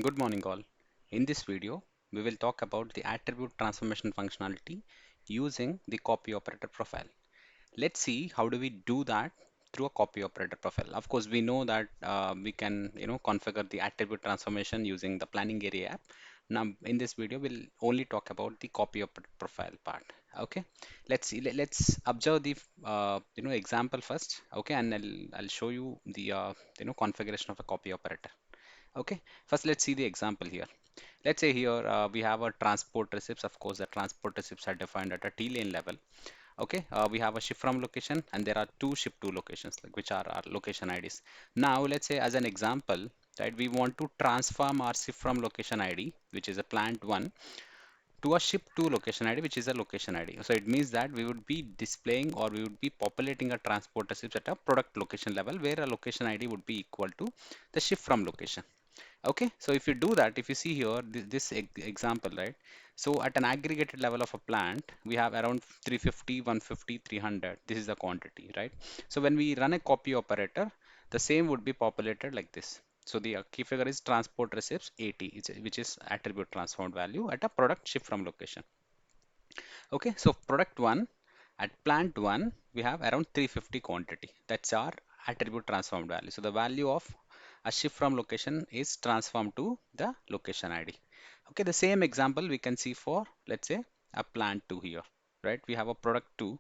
Good morning all. In this video, we will talk about the attribute transformation functionality using the copy operator profile. Let's see how do we do that through a copy operator profile. Of course, we know that we can configure the attribute transformation using the planning area app. Now, in this video, we'll only talk about the copy operator profile part. Okay, let's see. Let's observe the example first. Okay, and I'll show you the configuration of a copy operator. Okay, first let's see the example here. Let's say here we have a transport receipts. Of course, the transport receipts are defined at a T lane level. Okay, we have a ship from location, and there are two ship to locations, like which are our location IDs. Now, let's say as an example, right, we want to transform our ship from location ID, which is a plant one, to a ship to location ID, which is a location ID. So it means that we would be displaying or we would be populating a transport receipts at a product location level, where a location ID would be equal to the ship from location. Okay, so if you do that, if you see here this example, right? So at an aggregated level of a plant, we have around 350, 150, 300. This is the quantity, right? So when we run a copy operator, the same would be populated like this. So the key figure is transport receipts 80, which is attribute transformed value at a product ship from location. Okay, so product one at plant one, we have around 350 quantity. That's our attribute transformed value. So the value of a shift from location is transformed to the location ID. Okay, the same example we can see for, let's say, a plant 2 here, right? We have a product 2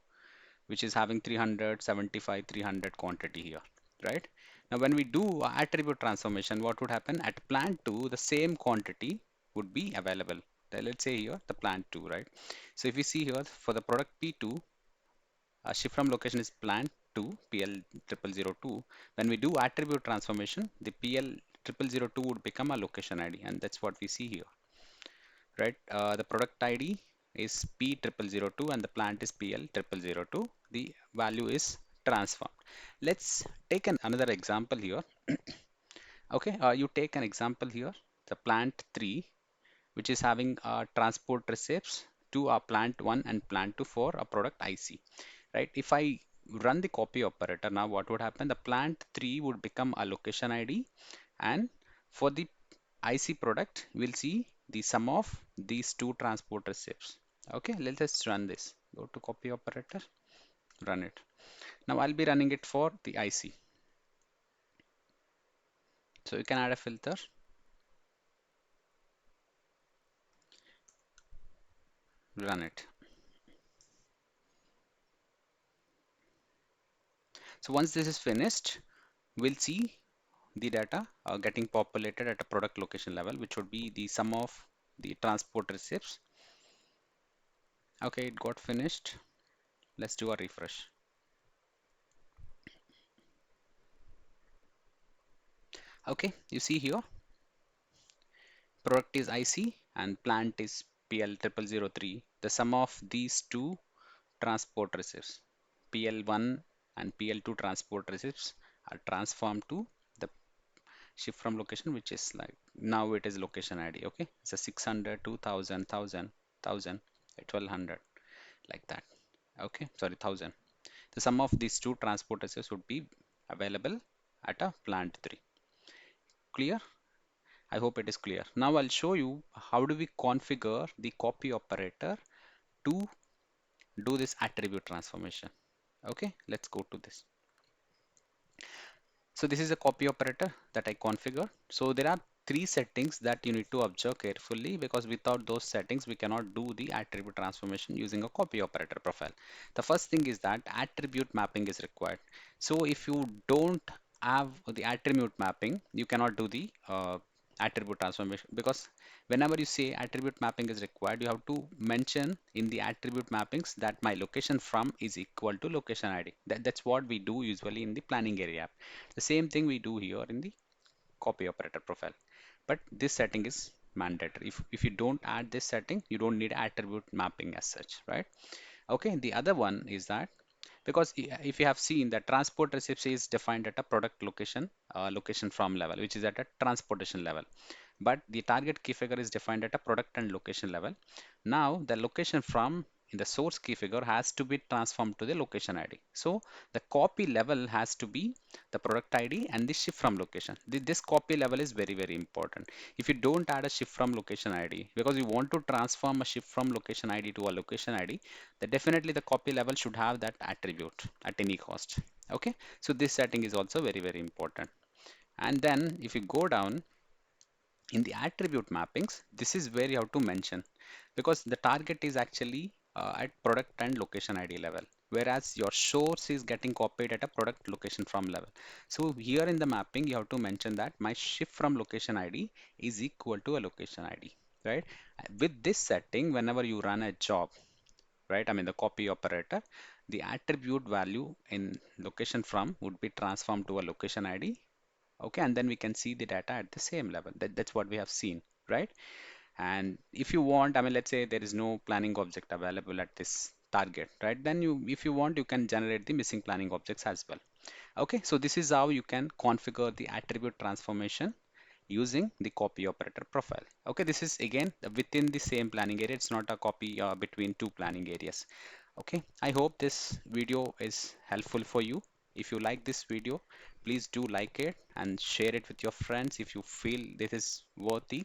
which is having 375, 300 quantity here, right? Now, when we do attribute transformation, what would happen at plant 2, the same quantity would be available. Let's say here the plant 2, right? So if you see here for the product P2, shift from location is plant 2, PL 0002. When we do attribute transformation, the PL 0002 would become a location ID, and that's what we see here, right? The product ID is P0002 and the plant is PL0002. The value is transformed. Let's take another example here. Okay, you take an example here, the plant 3, which is having transport receipts to a plant 1 and plant 2 for a product IC, right? If I run the copy operator now, what would happen? The plant 3 would become a location ID, and for the IC product, we'll see the sum of these two transport receipts. Okay, let us run this. Go to copy operator, run it. Now I'll be running it for the IC. So you can add a filter, run it. So once this is finished, we'll see the data getting populated at a product location level, which would be the sum of the transport receipts. Okay, it got finished. Let's do a refresh. Okay, you see here, product is IC and plant is PL 0003. The sum of these two transport receipts, PL1 and PL2 transport receipts, are transformed to the shift from location, which is like now it is location ID. Okay, it's a 600, 2000, 1200, like that. Okay, sorry, 1000. The sum of these two transport receipts would be available at a plant 3. Clear? I hope it is clear. Now I'll show you how do we configure the copy operator to do this attribute transformation. Okay, let's go to this. So this is a copy operator that I configured. So there are three settings that you need to observe carefully, because without those settings we cannot do the attribute transformation using a copy operator profile. The first thing is that attribute mapping is required. So if you don't have the attribute mapping, you cannot do the attribute transformation, because whenever you say attribute mapping is required, you have to mention in the attribute mappings that my location from is equal to location ID. That's what we do usually in the planning area. The same thing we do here in the copy operator profile. But this setting is mandatory. If you don't add this setting, you don't need attribute mapping as such, right? Okay, the other one is that because if you have seen that transport receipt is defined at a product location, location from level, which is at a transportation level, but the target key figure is defined at a product and location level. Now the location from in the source key figure has to be transformed to the location ID. So the copy level has to be the product ID and the shift from location. This copy level is very, very important. If you don't add a shift from location ID because you want to transform a shift from location ID to a location ID, then definitely the copy level should have that attribute at any cost. Okay, so this setting is also very, very important. And then if you go down in the attribute mappings, this is where you have to mention, because the target is actually at product and location ID level, whereas your source is getting copied at a product location from level. So here in the mapping, you have to mention that my shift from location ID is equal to a location ID, right? With this setting, whenever you run a job, right, I mean the copy operator, the attribute value in location from would be transformed to a location ID. Okay, and then we can see the data at the same level. That's what we have seen, right? And if you want, I mean, let's say there is no planning object available at this target, right? Then you, if you want, you can generate the missing planning objects as well. Okay, so this is how you can configure the attribute transformation using the copy operator profile. Okay, this is again within the same planning area. It's not a copy between two planning areas. Okay, I hope this video is helpful for you. If you like this video, please do like it and share it with your friends if you feel this is worthy,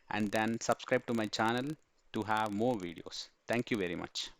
and then subscribe to my channel to have more videos. Thank you very much.